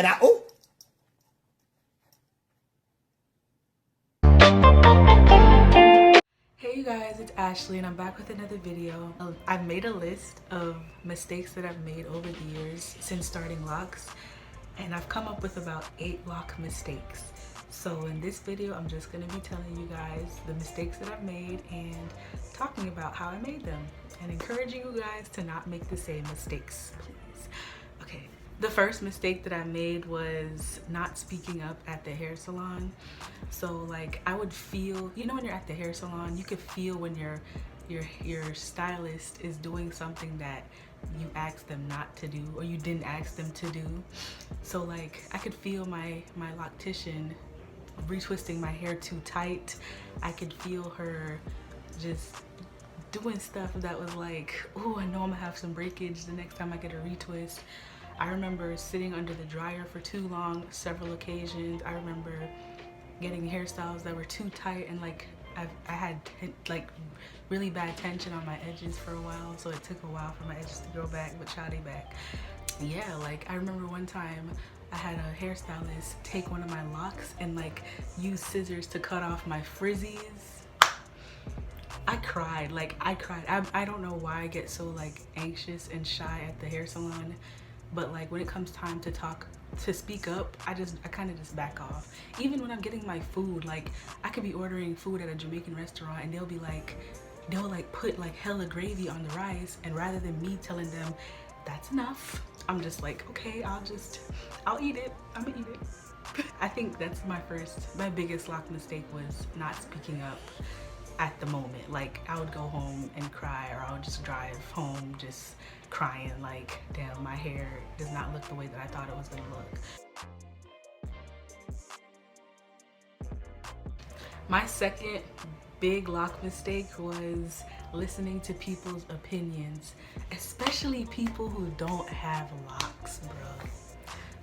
that out. Oh. Hey you guys, it's Ashley and I'm back with another video. I've made a list of mistakes that I've made over the years since starting locks, and I've come up with about 8 lock mistakes. So in this video, I'm just gonna be telling you guys the mistakes that I've made and talking about how I made them and encouraging you guys to not make the same mistakes, please. Okay, the first mistake that I made was not speaking up at the hair salon. So like I would feel, you know, when you're at the hair salon, you could feel when your stylist is doing something that you asked them not to do or you didn't ask them to do. So like I could feel my loctician retwisting my hair too tight. I could feel her just doing stuff that was like, oh, I know I'm gonna have some breakage the next time I get a retwist. I remember sitting under the dryer for too long, several occasions. I remember getting hairstyles that were too tight, and like I had like really bad tension on my edges for a while, so it took a while for my edges to grow back, but shawty back. Yeah, like I remember one time I had a hairstylist take one of my locks and like use scissors to cut off my frizzies. I cried, like I cried. I don't know why I get so like anxious and shy at the hair salon, but like when it comes time to speak up, I kind of just back off. Even when I'm getting my food, like I could be ordering food at a Jamaican restaurant and they'll put like hella gravy on the rice, and rather than me telling them that's enough, I'm just like, okay, I'll eat it. I'm gonna eat it. I think that's my biggest lock mistake was not speaking up at the moment. Like I would go home and cry, or I would just drive home just crying like, damn, my hair does not look the way that I thought it was gonna look. My second big lock mistake was listening to people's opinions, especially people who don't have locks, bro.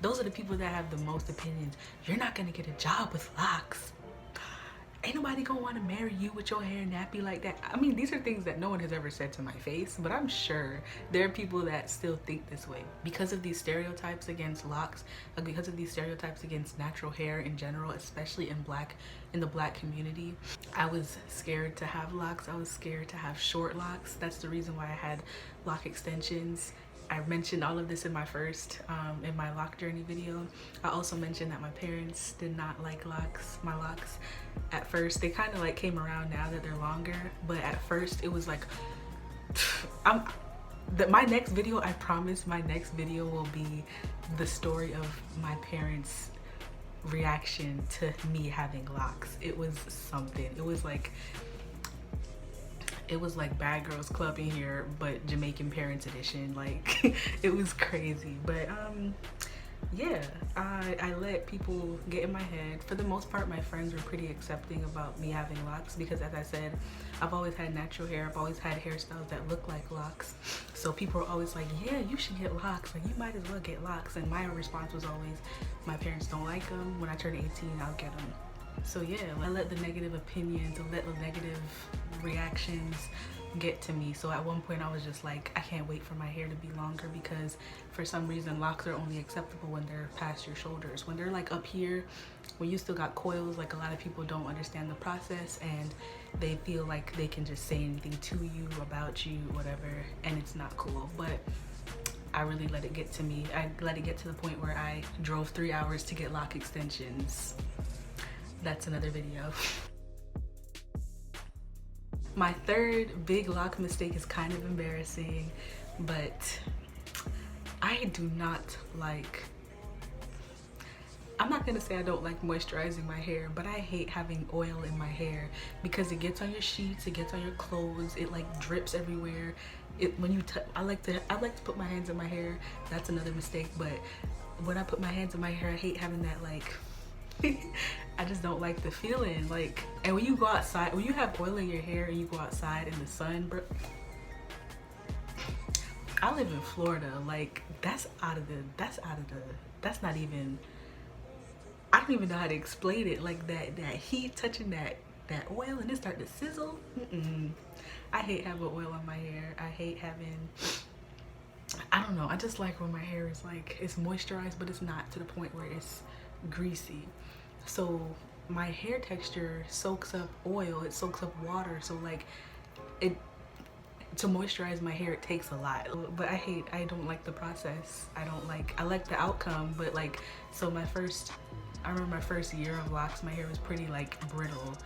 Those are the people that have the most opinions. You're not gonna get a job with locks. Ain't nobody gonna want to marry you with your hair nappy like that. I mean, these are things that no one has ever said to my face, but I'm sure there are people that still think this way because of these stereotypes against locks, because of these stereotypes against natural hair in general, especially in the black community. I was scared to have locks. I was scared to have short locks. That's the reason why I had lock extensions. I mentioned all of this in my first, in my lock journey video. I also mentioned that my parents did not like my locks. At first, they kind of like came around now that they're longer, but at first it was like, my next video, I promise my next video will be the story of my parents' reaction to me having locks. It was something. It was like Bad Girls Club in here, but Jamaican Parents Edition. Like it was crazy. But yeah, I let people get in my head. For the most part, my friends were pretty accepting about me having locks because, as I said, I've always had natural hair. I've always had hairstyles that look like locks. So people were always like, yeah, you should get locks. Like, you might as well get locks. And my response was always, my parents don't like them. When I turn 18, I'll get them. So yeah, I let the negative opinions, I let the negative reactions get to me. So at one point I was just like, I can't wait for my hair to be longer, because for some reason locks are only acceptable when they're past your shoulders. When they're like up here, when you still got coils, like a lot of people don't understand the process and they feel like they can just say anything to you, about you, whatever, and it's not cool. But I really let it get to me. I let it get to the point where I drove 3 hours to get lock extensions. That's another video. My third big lock mistake is kind of embarrassing, but I do not like, I'm not gonna say I don't like moisturizing my hair, but I hate having oil in my hair because it gets on your sheets, it gets on your clothes, it like drips everywhere. When you I like to put my hands in my hair. That's another mistake, but when I put my hands in my hair, I hate having that like I just don't like the feeling. Like, and when you go outside, when you have oil in your hair and you go outside in the sun, bro, I live in Florida, like that's not even, I don't even know how to explain it. Like that heat touching that oil and it start to sizzle. I hate having oil on my hair. I hate having I don't know, I just like when my hair is like, it's moisturized but it's not to the point where it's greasy. So my hair texture soaks up oil, it soaks up water, so like it, to moisturize my hair, it takes a lot. But I don't like the process. I like the outcome, but like, so I remember my first year of locks, my hair was pretty like brittle,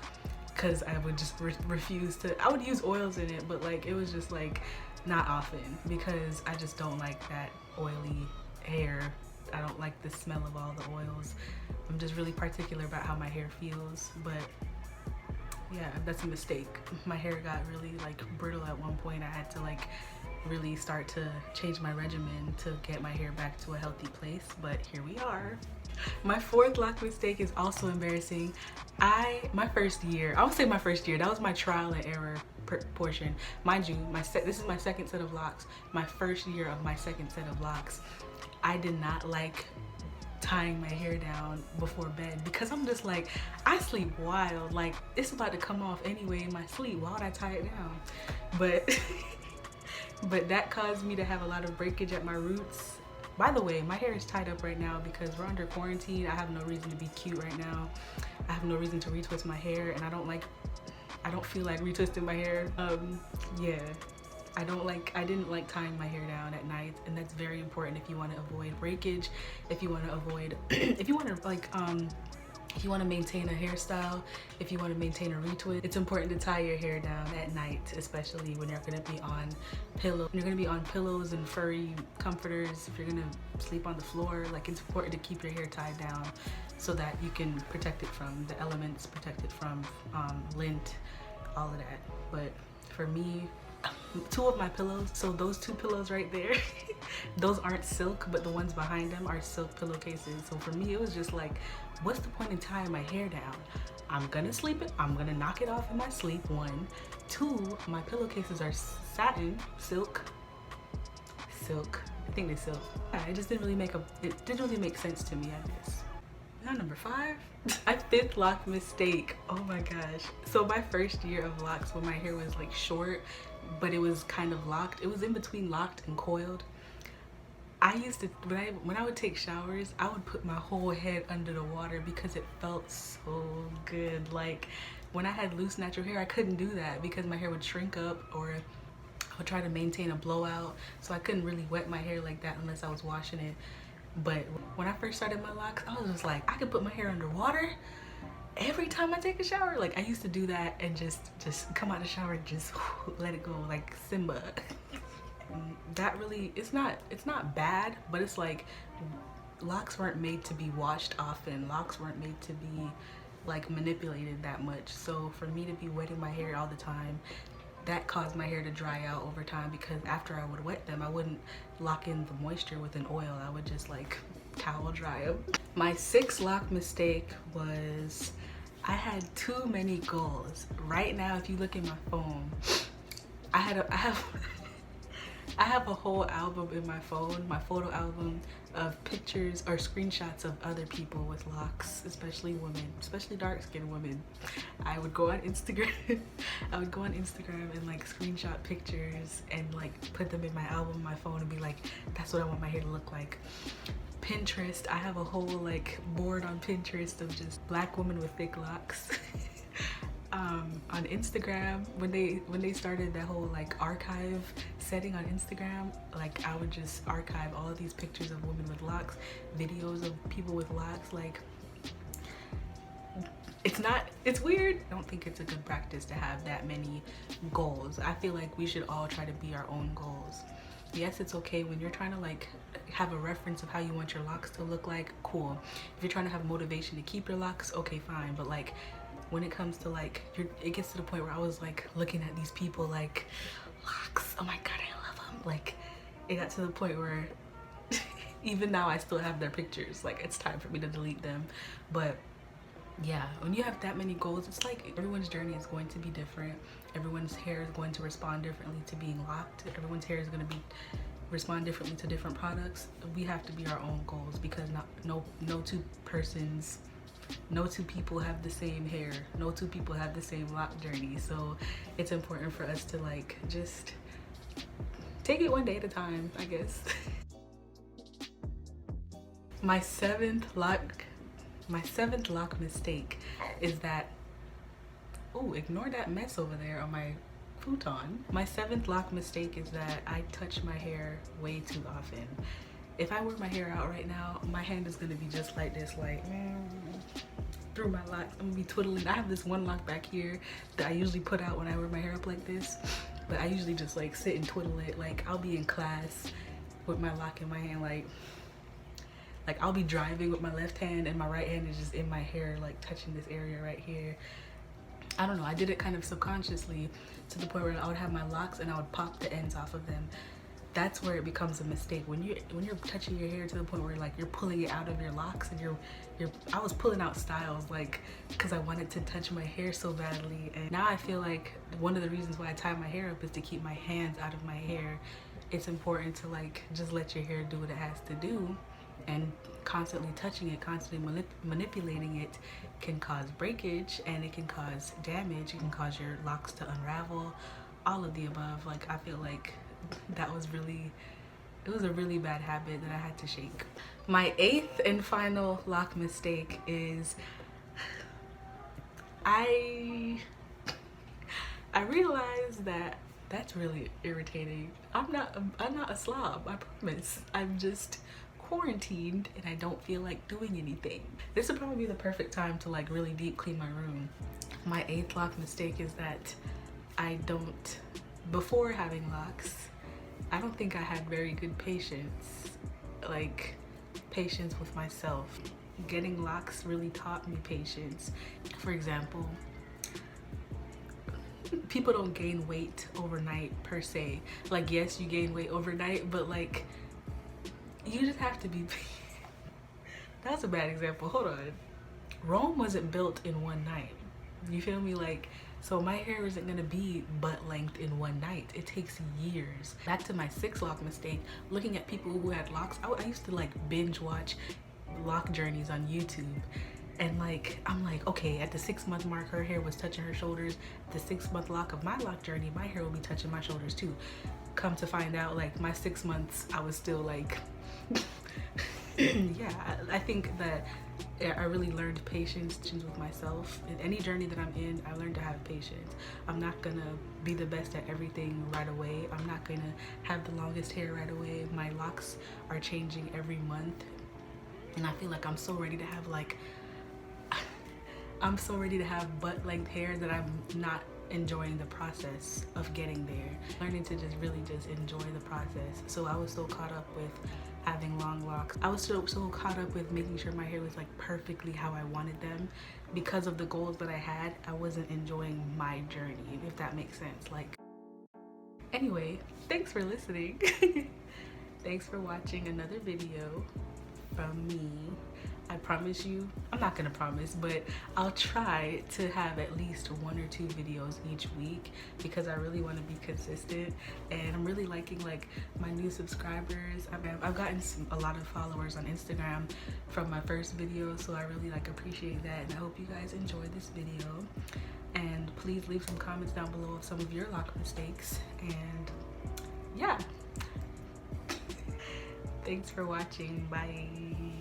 because I would just refuse to, I would use oils in it, but like it was just like not often, because I just don't like that oily hair. I don't like the smell of all the oils. I'm just really particular about how my hair feels. But yeah, that's a mistake. My hair got really like brittle at one point. I had to like really start to change my regimen to get my hair back to a healthy place, but here we are. My fourth lock mistake is also embarrassing. My first year, I would say my first year, that was my trial and error portion. Mind you, this is my second set of locks. My first year of my second set of locks, I did not like tying my hair down before bed, because I'm just like, I sleep wild, like it's about to come off anyway in my sleep, why would I tie it down? But but that caused me to have a lot of breakage at my roots. By the way, my hair is tied up right now because we're under quarantine. I have no reason to be cute right now. I have no reason to retwist my hair, and I don't feel like retwisting my hair. Yeah, I didn't like tying my hair down at night, and that's very important if you want to avoid breakage, if you want to avoid, if you want to like, if you want to maintain a hairstyle, if you want to maintain a retwist, it's important to tie your hair down at night, especially when you're going to be on pillows and furry comforters. If you're going to sleep on the floor, like it's important to keep your hair tied down so that you can protect it from the elements, protect it from lint, all of that. But for me, two of my pillows, so those two pillows right there, those aren't silk, but the ones behind them are silk pillowcases. So for me, it was just like, what's the point in tying my hair down? I'm gonna knock it off in my sleep, one. Two, my pillowcases are satin, silk, I think they're silk. Yeah, it didn't really make sense to me, I guess. Now number 5, my 5th lock mistake. Oh my gosh. So my first year of locks, when my hair was like short, but it was kind of locked. It was in between locked and coiled. I used to, when I would take showers, I would put my whole head under the water because it felt so good. Like when I had loose natural hair, I couldn't do that because my hair would shrink up, or I would try to maintain a blowout. So I couldn't really wet my hair like that unless I was washing it. But when I first started my locks, I was just like, I could put my hair underwater every time I take a shower. Like I used to do that and just come out the shower and just let it go like Simba. That really, it's not bad, but it's like locks weren't made to be washed often. Locks weren't made to be like manipulated that much. So for me to be wetting my hair all the time, that caused my hair to dry out over time, because after I would wet them, I wouldn't lock in the moisture with an oil. I would just like towel dry them. My 6th lock mistake was I had too many goals. Right now, if you look at my phone, I have a whole album in my phone, my photo album of pictures or screenshots of other people with locks, especially women, especially dark-skinned women. I would go on Instagram and like screenshot pictures and like put them in my album on my phone and be like, that's what I want my hair to look like. Pinterest, I have a whole like board on Pinterest of just black women with thick locks. On Instagram, when they started that whole like archive setting on Instagram, like I would just archive all of these pictures of women with locks, videos of people with locks. Like it's weird. I don't think it's a good practice to have that many goals. I feel like we should all try to be our own goals. Yes, it's okay when you're trying to like have a reference of how you want your locks to look like, cool. If you're trying to have motivation to keep your locks, okay, fine. But like when it comes to like, it gets to the point where I was like looking at these people like, locks, oh my god, I love them. Like it got to the point where even now I still have their pictures. Like it's time for me to delete them. But yeah, when you have that many goals, it's like everyone's journey is going to be different. Everyone's hair is going to respond differently to being locked. Everyone's hair is going to respond differently to different products. We have to be our own goals, because no two people have the same hair. No two people have the same lock journey. So it's important for us to like just take it one day at a time, I guess. My seventh lock mistake is that, oh, ignore that mess over there on my futon. My seventh lock mistake is that I touch my hair way too often. If I wear my hair out right now, my hand is gonna be just like this, like through my locks. I'm gonna be twiddling. I have this one lock back here that I usually put out when I wear my hair up like this, but I usually just like sit and twiddle it. Like I'll be in class with my lock in my hand, like I'll be driving with my left hand and my right hand is just in my hair, like touching this area right here. I don't know, I did it kind of subconsciously to the point where I would have my locks and I would pop the ends off of them. That's where it becomes a mistake. When you're touching your hair to the point where like you're pulling it out of your locks and I was pulling out styles like because I wanted to touch my hair so badly. And now I feel like one of the reasons why I tie my hair up is to keep my hands out of my hair. It's important to like just let your hair do what it has to do. And constantly touching it, constantly manipulating it can cause breakage and it can cause damage. It can cause your locks to unravel, all of the above. Like I feel like that was it was a really bad habit that I had to shake. My eighth and final lock mistake is I realized that that's really irritating. I'm not a slob, I promise. I'm just quarantined and I don't feel like doing anything. This would probably be the perfect time to like really deep clean my room. My eighth lock mistake is that before having locks, I don't think I had very good patience, like patience with myself. Getting locks really taught me patience. For example, people don't gain weight overnight per se. Like yes, you gain weight overnight, but like you just have to be that's a bad example. Hold on. Rome wasn't built in one night. You feel me? Like, so my hair isn't gonna be butt length in one night. It takes years. Back to my sixth lock mistake, looking at people who had locks. I used to like binge watch lock journeys on YouTube. And like, I'm like, okay, at the 6-month mark, her hair was touching her shoulders. The 6-month lock of my lock journey, my hair will be touching my shoulders too. Come to find out, like my 6 months, I was still like, yeah, I think that I really learned patience with myself. In any journey that I'm in, I learned to have patience. I'm not gonna be the best at everything right away. I'm not gonna have the longest hair right away. My locks are changing every month. And I feel like I'm so ready to have butt length hair that I'm not enjoying the process of getting there. Learning to just really just enjoy the process. So I was so caught up with having long locks. I was so caught up with making sure my hair was like perfectly how I wanted them. Because of the goals that I had, I wasn't enjoying my journey, if that makes sense. Like, anyway, thanks for listening. Thanks for watching another video from me. I promise you, I'm not gonna promise, but I'll try to have at least 1 or 2 videos each week because I really want to be consistent. And I'm really liking like my new subscribers. I've gotten a lot of followers on Instagram from my first video, so I really like appreciate that, and I hope you guys enjoy this video. And please leave some comments down below of some of your lock mistakes. And yeah, thanks for watching. Bye.